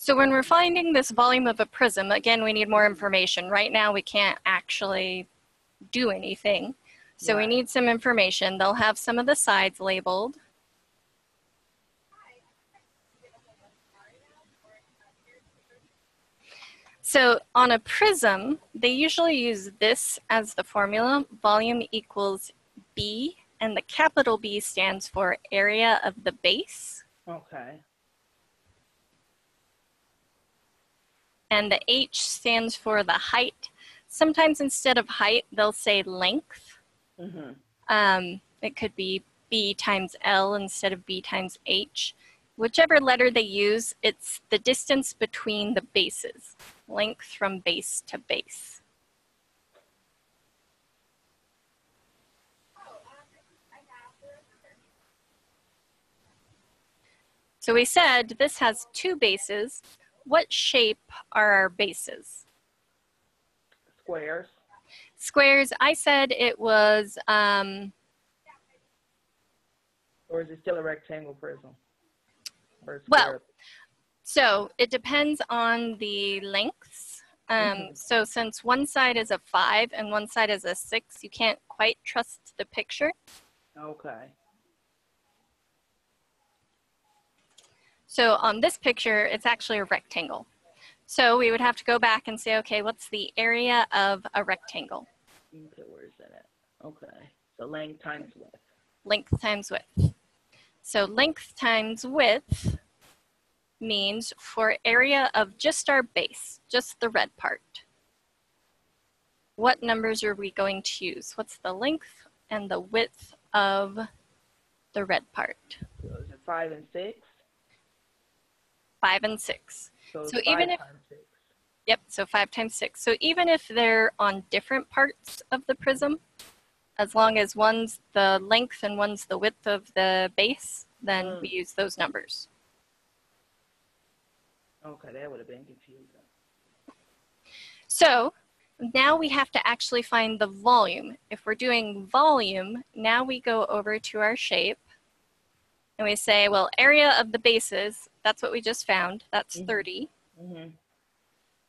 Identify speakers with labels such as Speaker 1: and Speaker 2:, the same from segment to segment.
Speaker 1: So when we're finding this volume of a prism, again, we need more information. Right now, we can't actually do anything. So we need some information. They'll have some of the sides labeled. So on a prism, they usually use this as the formula. Volume equals B, and the capital B stands for area of the base.
Speaker 2: Okay.
Speaker 1: And the H stands for the height. Sometimes instead of height, they'll say length. It could be B times L instead of B times H. Whichever letter they use, it's the distance between the bases, length from base to base. So we said this has two bases. What shape are our bases?
Speaker 2: Squares.
Speaker 1: Squares, I said it was...
Speaker 2: or is it still a rectangle prism?
Speaker 1: Well, so it depends on the lengths. So since one side is a 5 and one side is a 6, you can't quite trust the picture.
Speaker 2: Okay.
Speaker 1: So on this picture, it's actually a rectangle. So we would have to go back and say, okay, what's the area of a rectangle?
Speaker 2: Okay, where is that at? Okay, so length times width.
Speaker 1: Length times width. So length times width means for area of just our base, just the red part. What numbers are we going to use? What's the length and the width of the red part?
Speaker 2: So is it 5 and 6?
Speaker 1: 5 and 6.
Speaker 2: So
Speaker 1: even if,
Speaker 2: times 6.
Speaker 1: Yep, so 5 times 6. So even if they're on different parts of the prism, as long as one's the length and one's the width of the base, then we use those numbers.
Speaker 2: Okay, that would have been confusing.
Speaker 1: So now we have to actually find the volume. If we're doing volume, now we go over to our shape and we say, well, area of the bases, that's what we just found, that's 30.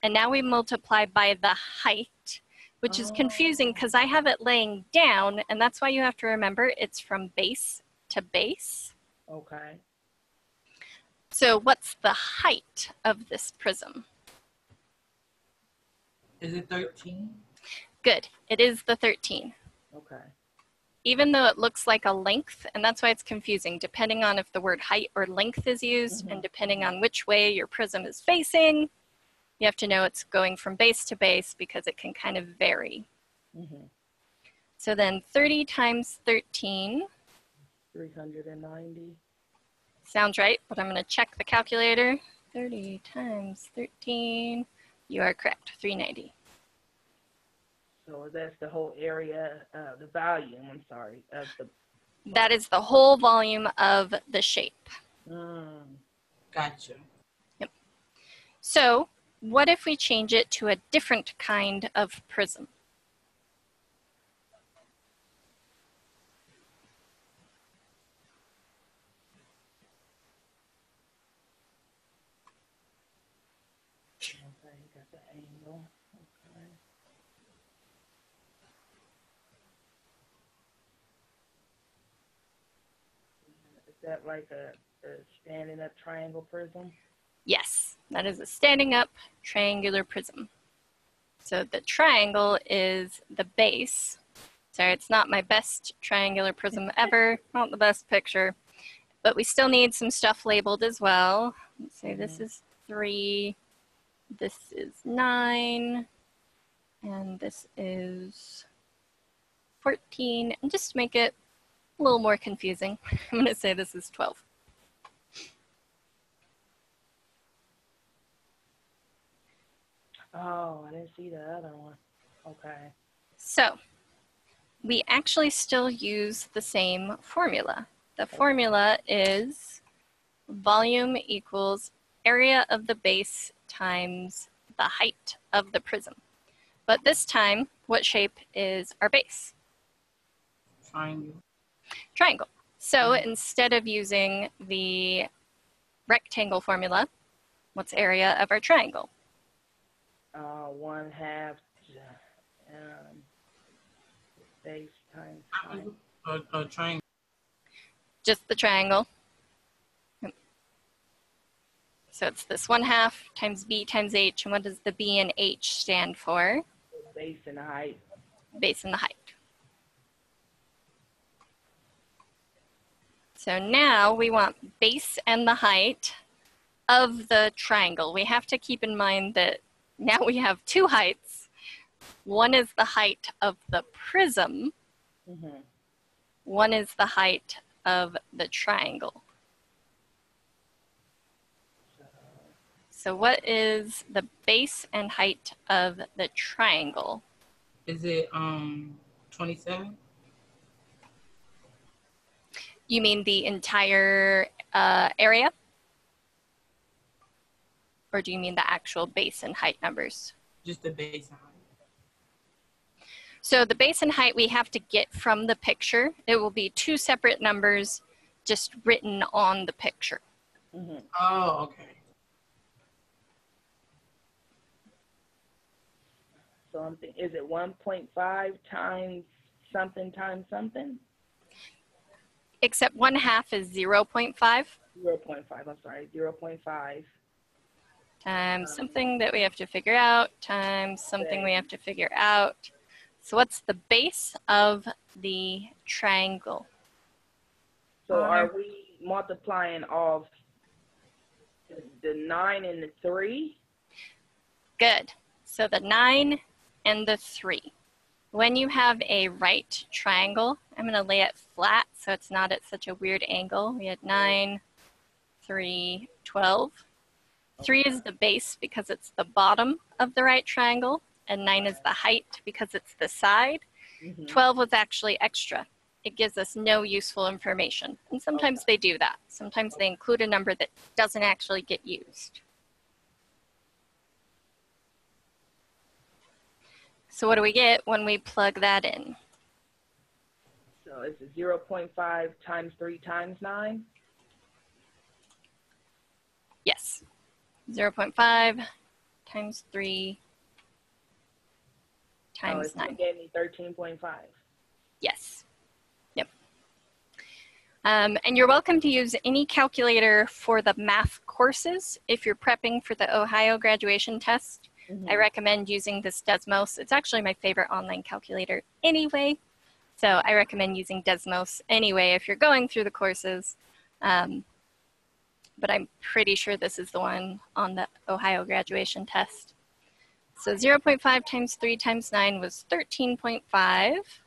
Speaker 1: And now we multiply by the height, which is confusing because I have it laying down, and that's why you have to remember it's from base to base.
Speaker 2: Okay.
Speaker 1: So what's the height of this prism?
Speaker 3: Is it 13?
Speaker 1: Good, it is the 13.
Speaker 2: Okay.
Speaker 1: Even though it looks like a length, and that's why it's confusing, depending on if the word height or length is used, and depending on which way your prism is facing, you have to know it's going from base to base because it can kind of vary. So then 30 times 13.
Speaker 2: 390.
Speaker 1: Sounds right, but I'm going to check the calculator. 30 times 13. You are correct, 390.
Speaker 2: So that's the whole area, the volume, I'm sorry, of the...
Speaker 1: That is the whole volume of the shape.
Speaker 3: Gotcha.
Speaker 1: Yep. So what if we change it to a different kind of prism?
Speaker 2: Okay, got the angle. Okay. Is that like a standing up triangle prism?
Speaker 1: Yes, that is a standing up triangular prism. So the triangle is the base. Sorry, it's not my best triangular prism ever, not the best picture, but we still need some stuff labeled as well. Let's say this is 3, this is 9, and this is 14. And just to make it a little more confusing, I'm going to say this is 12.
Speaker 2: Oh, I didn't see the other one. Okay.
Speaker 1: So we actually still use the same formula. The formula is volume equals area of the base times the height of the prism. But this time, what shape is our base?
Speaker 3: Triangle.
Speaker 1: Triangle. So instead of using the rectangle formula, What's area of our triangle?
Speaker 2: 1/2 base times height.
Speaker 3: A triangle.
Speaker 1: Just the triangle. Yep. So it's this 1/2 times b times h. And what does the b and h stand for?
Speaker 2: Base and height.
Speaker 1: Base and the height. So now we want base and the height of the triangle. We have to keep in mind that now we have two heights. One is the height of the prism.
Speaker 2: Mm-hmm.
Speaker 1: One is the height of the triangle. So what is the base and height of the triangle?
Speaker 3: Is it 27?
Speaker 1: You mean the entire area? Or do you mean the actual base and height numbers?
Speaker 3: Just the base and height.
Speaker 1: So the base and height we have to get from the picture. It will be two separate numbers just written on the picture.
Speaker 2: Mm-hmm.
Speaker 3: Oh, okay.
Speaker 2: So I'm thinking, is it 1.5 times something times something?
Speaker 1: Except 1/2 is 0.5.
Speaker 2: 0.5, I'm sorry, 0.5.
Speaker 1: Times something that we have to figure out, times something we have to figure out. So what's the base of the triangle?
Speaker 2: So are we multiplying off the 9 and the 3?
Speaker 1: Good. So the 9 and the 3. When you have a right triangle, I'm going to lay it flat so it's not at such a weird angle. We had 9, 3, 12. 3 is the base because it's the bottom of the right triangle, and 9 is the height because it's the side.
Speaker 2: Mm-hmm.
Speaker 1: 12 was actually extra. It gives us no useful information. And sometimes they do that. Sometimes they include a number that doesn't actually get used. So what do we get when we plug that in?
Speaker 2: So it's 0.5 times 3 times 9?
Speaker 1: Yes. 0.5 times 3 times 9.
Speaker 2: It gave me 13.5.
Speaker 1: Yes. Yep. And you're welcome to use any calculator for the math courses. If you're prepping for the Ohio graduation test, I recommend using this Desmos. It's actually my favorite online calculator anyway. So I recommend using Desmos anyway if you're going through the courses. But I'm pretty sure this is the one on the Ohio graduation test. So 0.5 times 3 times 9 was 13.5.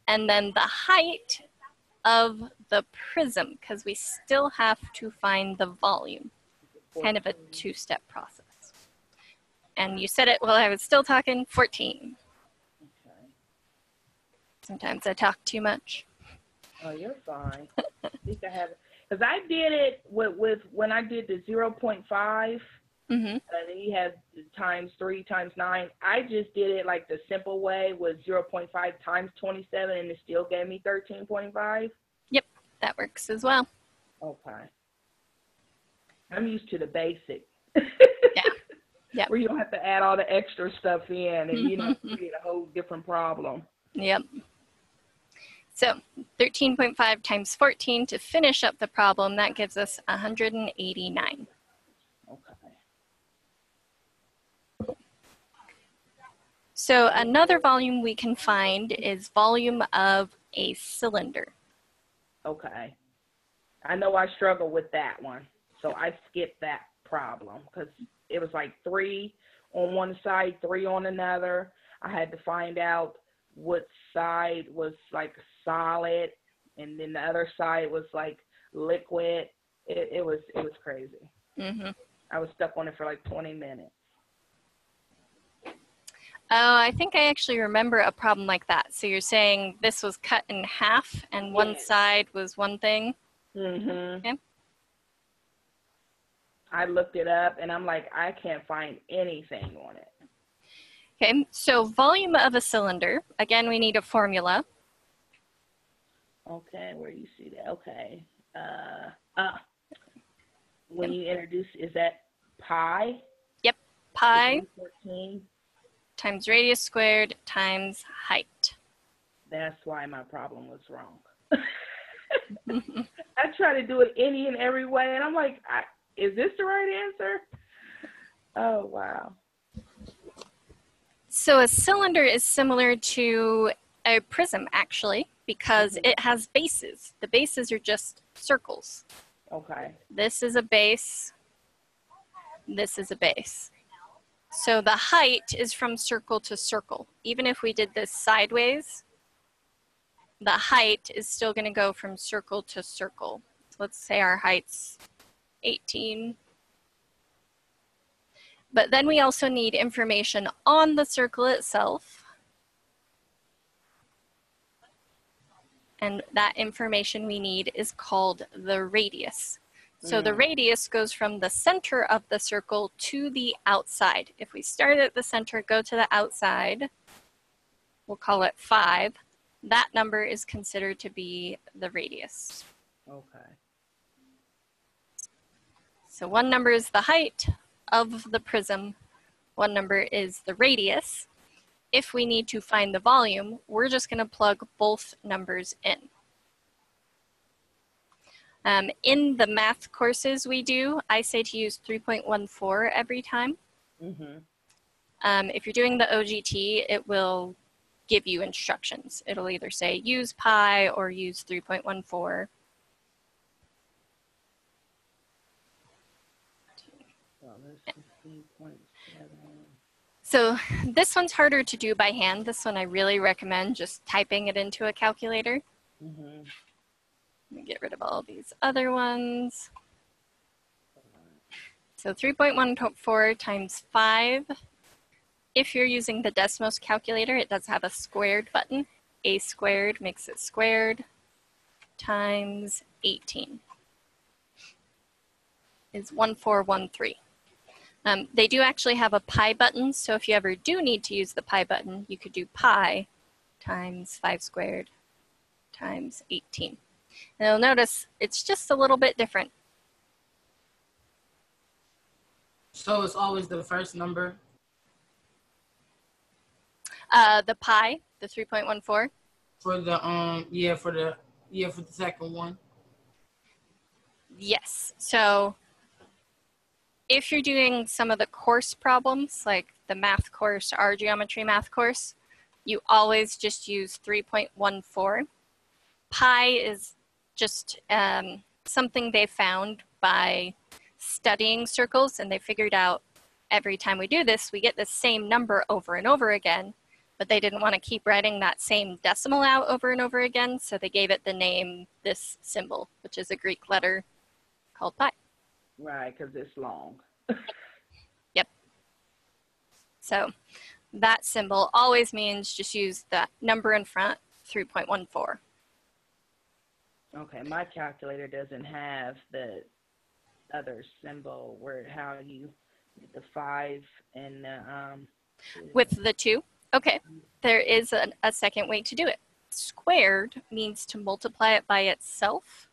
Speaker 1: And then the height of the prism, because we still have to find the volume. Kind of a two-step process. And you said it while I was still talking, 14.
Speaker 2: Okay.
Speaker 1: Sometimes I talk too much.
Speaker 2: Oh, you're fine. I think I have, because I did it with when I did the 0.5, and then you had times 3 times 9. I just did it like the simple way with 0.5 times 27, and it still gave me 13.5.
Speaker 1: Yep, that works as well.
Speaker 2: Okay. I'm used to the basic.
Speaker 1: Yeah. Yep.
Speaker 2: Where you don't have to add all the extra stuff in and, you know, create a whole different problem.
Speaker 1: Yep. So 13.5 times 14 to finish up the problem, that gives us 189.
Speaker 2: Okay.
Speaker 1: So another volume we can find is volume of a cylinder.
Speaker 2: Okay. I know I struggle with that one, so I skipped that problem because it was like 3 on one side, 3 on another. I had to find out what side was like solid, and then the other side was like liquid. It was crazy. I was stuck on it for like 20 minutes.
Speaker 1: Oh, I think I actually remember a problem like that. So you're saying this was cut in half and one side was one thing? Okay.
Speaker 2: I looked it up and I'm like, I can't find anything on it.
Speaker 1: Okay, so volume of a cylinder, again, we need a formula.
Speaker 2: Okay, where do you see that? Okay. When you introduce, is that pi
Speaker 1: Yep,
Speaker 2: is
Speaker 1: pi
Speaker 2: 114.
Speaker 1: times radius squared times height.
Speaker 2: That's why my problem was wrong. I try to do it any and every way, and I'm like, is this the right answer? Oh, wow.
Speaker 1: So a cylinder is similar to a prism, actually, because it has bases. The bases are just circles.
Speaker 2: Okay.
Speaker 1: This is a base. This is a base. So the height is from circle to circle. Even if we did this sideways, the height is still going to go from circle to circle. So let's say our height's 18. But then we also need information on the circle itself. And that information we need is called the radius. So the radius goes from the center of the circle to the outside. If we start at the center, go to the outside, we'll call it 5. That number is considered to be the radius.
Speaker 2: Okay.
Speaker 1: So one number is the height of the prism. One number is the radius. If we need to find the volume, we're just going to plug both numbers in. In the math courses we do, I say to use 3.14 every time. If you're doing the OGT, it will give you instructions. It'll either say use pi or use 3.14. So this one's harder to do by hand. This one I really recommend just typing it into a calculator. Let me get rid of all these other ones. So 3.14 times 5. If you're using the Desmos calculator, it does have a squared button. A squared makes it squared times 18 is 1413. They do actually have a pi button, so if you ever do need to use the pi button, you could do pi times 5 squared times 18. And you'll notice it's just a little bit different.
Speaker 3: So it's always the first number?
Speaker 1: The pi, the 3.14.
Speaker 3: For the for the second one.
Speaker 1: Yes. So if you're doing some of the course problems, like the math course, our geometry math course, you always just use 3.14. Pi is just something they found by studying circles, and they figured out every time we do this, we get the same number over and over again, but they didn't want to keep writing that same decimal out over and over again, so they gave it the name, this symbol, which is a Greek letter called pi.
Speaker 2: Right, because it's long.
Speaker 1: Yep. So that symbol always means just use the number in front, 3.14.
Speaker 2: Okay, my calculator doesn't have the other symbol where how you get the 5 and the
Speaker 1: With the 2? Okay, there is a second way to do it. Squared means to multiply it by itself.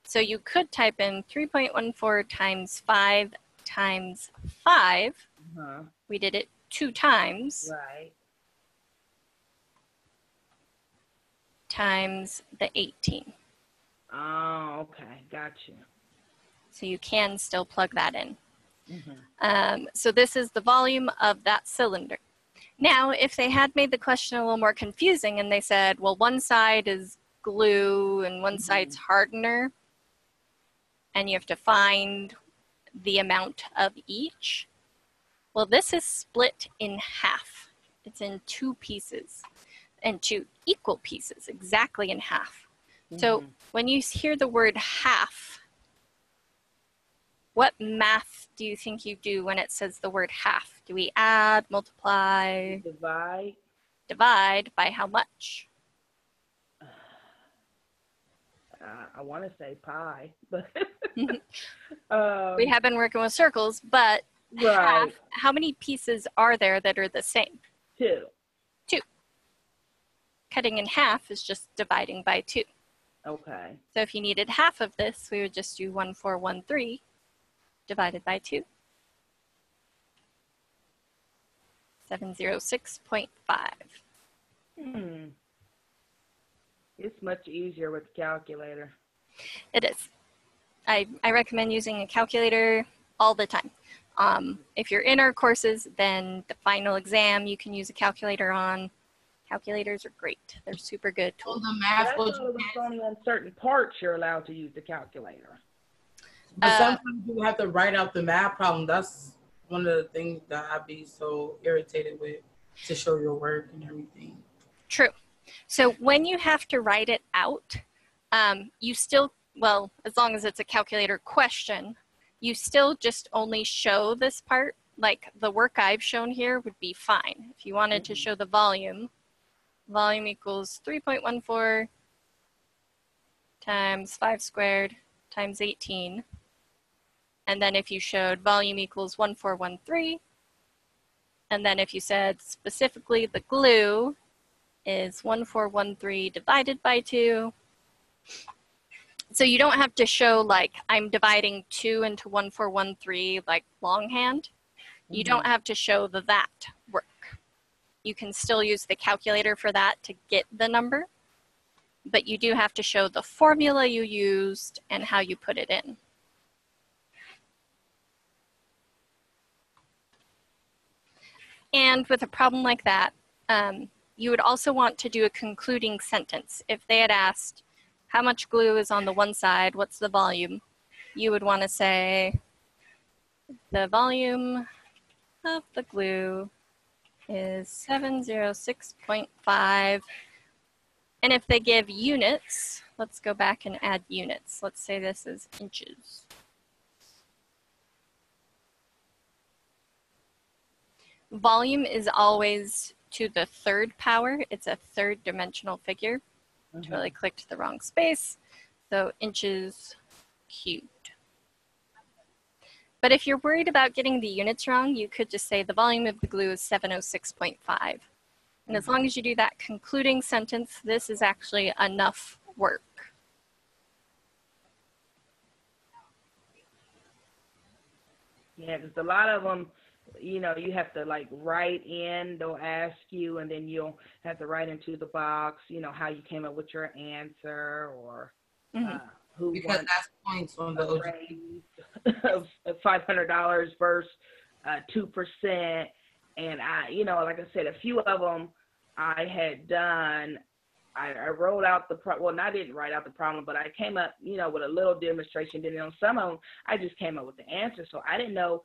Speaker 1: So you could type in 3.14 times 5 times 5. We did it 2 times.
Speaker 2: Right.
Speaker 1: Times the 18.
Speaker 2: Oh, okay, got you.
Speaker 1: So you can still plug that in. So this is the volume of that cylinder. Now, if they had made the question a little more confusing and they said, well, one side is glue and one side's hardener, and you have to find the amount of each, well, this is split in half. It's in 2 pieces, and 2 equal pieces, exactly in half. So when you hear the word half, what math do you think you do when it says the word half? Do we add, multiply?
Speaker 2: Divide.
Speaker 1: Divide by how much?
Speaker 2: I want to say pi, but
Speaker 1: we have been working with circles, but half, how many pieces are there that are the same?
Speaker 2: 2.
Speaker 1: 2. Cutting in half is just dividing by 2.
Speaker 2: Okay.
Speaker 1: So if you needed half of this, we would just do 1413 divided by 2. 706.5.
Speaker 2: It's much easier with the calculator.
Speaker 1: It is. I recommend using a calculator all the time. If you're in our courses, then the final exam you can use a calculator on. Calculators are great. They're super good tools.
Speaker 3: The math
Speaker 2: But I thought it was only on certain parts you're allowed to use the calculator.
Speaker 3: But sometimes you have to write out the math problem. That's one of the things that I'd be so irritated with, to show your work and everything.
Speaker 1: True. So when you have to write it out, you still, well, as long as it's a calculator question, you still just only show this part. Like the work I've shown here would be fine. If you wanted to show the volume equals 3.14 times 5 squared times 18. And then if you showed volume equals 1413, and then if you said specifically the glue is 1413 divided by 2. So you don't have to show like I'm dividing 2 into 1413 like longhand. You don't have to show that work. You can still use the calculator for that to get the number, but you do have to show the formula you used and how you put it in. And with a problem like that, you would also want to do a concluding sentence. If they had asked, how much glue is on the one side, what's the volume? You would want to say, the volume of the glue is 706.5. And if they give units, let's go back and add units. Let's say this is inches. Volume is always to the third power. It's a third dimensional figure. Totally clicked the wrong space. So inches cubed. But if you're worried about getting the units wrong, you could just say the volume of the glue is 706.5. And as long as you do that concluding sentence, this is actually enough work.
Speaker 2: Yeah, because a lot of them, you know, you have to like write in, they'll ask you, and then you'll have to write into the box, you know, how you came up with your answer, or who
Speaker 3: because
Speaker 2: won
Speaker 3: that's points on the
Speaker 2: raise of $500 versus 2%. And I, you know, like I said, a few of them I had done. I wrote out the well, I didn't write out the problem, but I came up, you know, with a little demonstration. Then on some of them, I just came up with the answer. So I didn't know,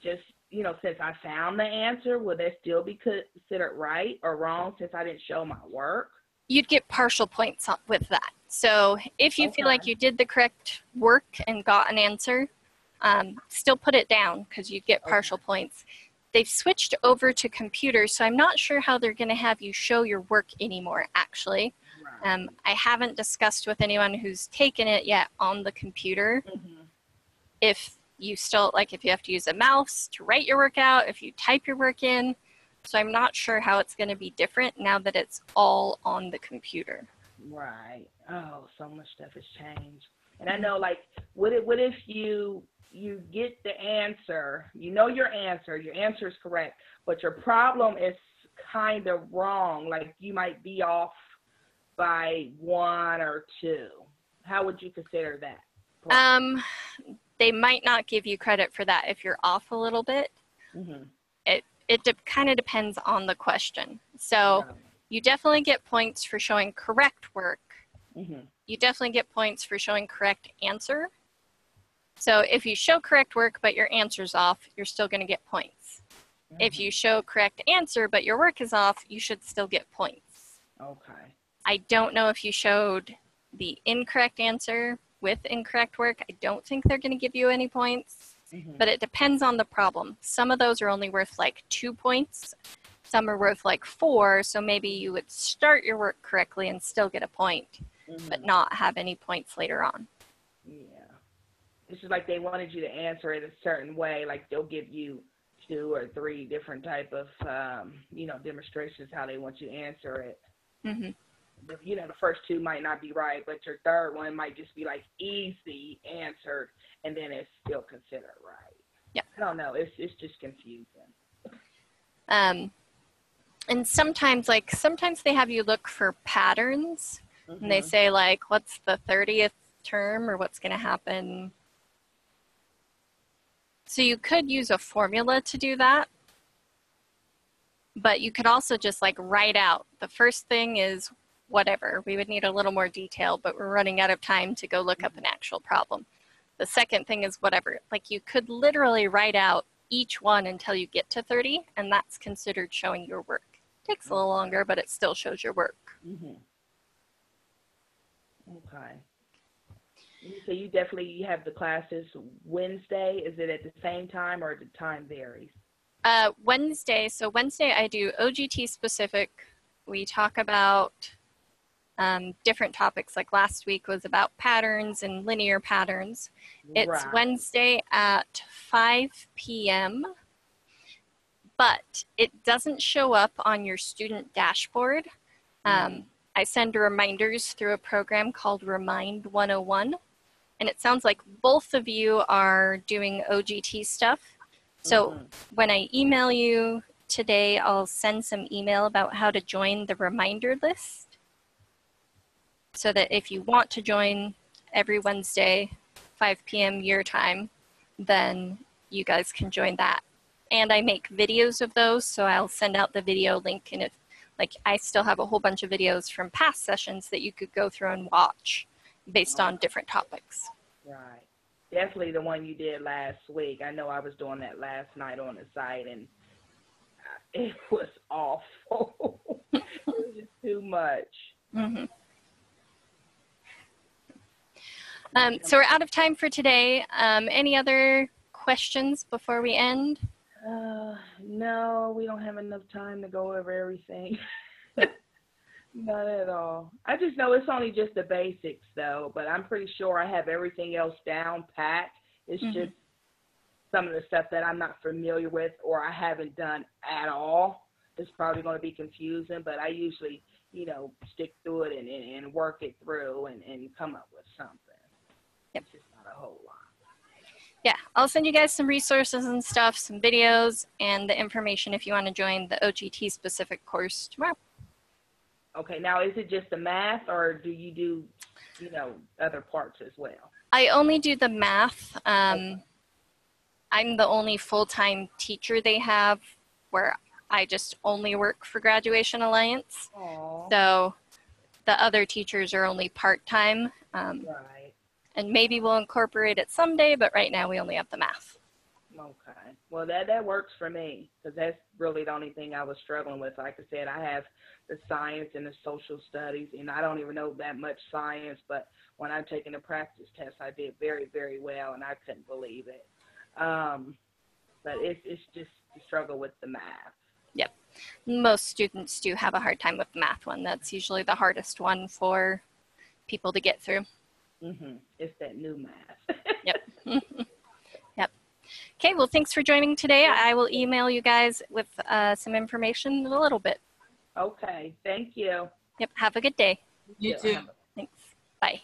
Speaker 2: just, you know, since I found the answer, would that still be considered right or wrong since I didn't show my work?
Speaker 1: You'd get partial points with that. So if you feel like you did the correct work and got an answer, still put it down because you'd get partial points. They've switched over to computers, so I'm not sure how they're going to have you show your work anymore, actually. I haven't discussed with anyone who's taken it yet on the computer. If you still, like if you have to use a mouse to write your work out, if you type your work in. So I'm not sure how it's going to be different now that it's all on the computer.
Speaker 2: Right. Oh, so much stuff has changed. And I know, like, what if you get the answer, you know your answer is correct, but your problem is kind of wrong, like you might be off by 1 or 2. How would you consider that problem?
Speaker 1: They might not give you credit for that if you're off a little bit. It kind of depends on the question. So you definitely get points for showing correct work. You definitely get points for showing correct answer. So if you show correct work but your answer's off, you're still going to get points. If you show correct answer but your work is off, you should still get points.
Speaker 2: Okay.
Speaker 1: I don't know if you showed the incorrect answer with incorrect work. I don't think they're going to give you any points, but it depends on the problem. Some of those are only worth like 2 points. Some are worth like 4, so maybe you would start your work correctly and still get a point, but not have any points later on.
Speaker 2: Yeah. It's just like they wanted you to answer it a certain way, like they'll give you 2 or 3 different type of, you know, demonstrations how they want you to answer it. You know, the first 2 might not be right, but your third one might just be like easy answered, and then it's still considered right.
Speaker 1: Yeah.
Speaker 2: I don't know. It's just confusing.
Speaker 1: And sometimes they have you look for patterns, and they say like, what's the 30th term, or what's going to happen. So you could use a formula to do that, but you could also just like write out. The first thing is whatever. We would need a little more detail, but we're running out of time to go look up an actual problem. The second thing is whatever. Like you could literally write out each one until you get to 30, and that's considered showing your work. It takes a little longer, but it still shows your work.
Speaker 2: Okay. So you definitely have the classes Wednesday. Is it at the same time, or the time varies?
Speaker 1: Wednesday. So Wednesday I do OGT specific. We talk about different topics. Like last week was about patterns and linear patterns. It's Wednesday at 5 p.m. But it doesn't show up on your student dashboard. I send reminders through a program called Remind 101. And it sounds like both of you are doing OGT stuff. So when I email you today, I'll send some email about how to join the reminder list, so that if you want to join every Wednesday, 5 p.m. your time, then you guys can join that. And I make videos of those, so I'll send out the video link. And if, like, I still have a whole bunch of videos from past sessions that you could go through and watch based on different topics.
Speaker 2: Right. Definitely the one you did last week. I know I was doing that last night on the site, and it was awful. It was just too much.
Speaker 1: So we're out of time for today. Any other questions before we end?
Speaker 2: No, we don't have enough time to go over everything. Not at all. I just know it's only just the basics, though, but I'm pretty sure I have everything else down pat. It's just some of the stuff that I'm not familiar with or I haven't done at all. It's probably going to be confusing, but I usually, you know, stick through it and work it through and come up with something.
Speaker 1: Yep.
Speaker 2: It's just not a whole lot.
Speaker 1: Yeah, I'll send you guys some resources and stuff, some videos, and the information if you want to join the OGT specific course tomorrow. Okay,
Speaker 2: now is it just the math, or do you do, you know, other parts as well?
Speaker 1: I only do the math. I'm the only full-time teacher they have where I just only work for Graduation Alliance.
Speaker 2: Aww.
Speaker 1: So the other teachers are only part-time.
Speaker 2: Right.
Speaker 1: And maybe we'll incorporate it someday, but right now we only have the math.
Speaker 2: Okay. Well, that works for me, because that's really the only thing I was struggling with. Like I said, I have the science and the social studies, and I don't even know that much science, but when I'm taking the practice test, I did very, very well, and I couldn't believe it. But it's just the struggle with the math.
Speaker 1: Yep. Most students do have a hard time with the math one. That's usually the hardest one for people to get through.
Speaker 2: It's that new math.
Speaker 1: Yep. Yep. Okay, well, thanks for joining today. I will email you guys with some information in a little bit.
Speaker 2: Okay, thank you.
Speaker 1: Yep, have a good day.
Speaker 3: You too.
Speaker 1: Thanks. Bye.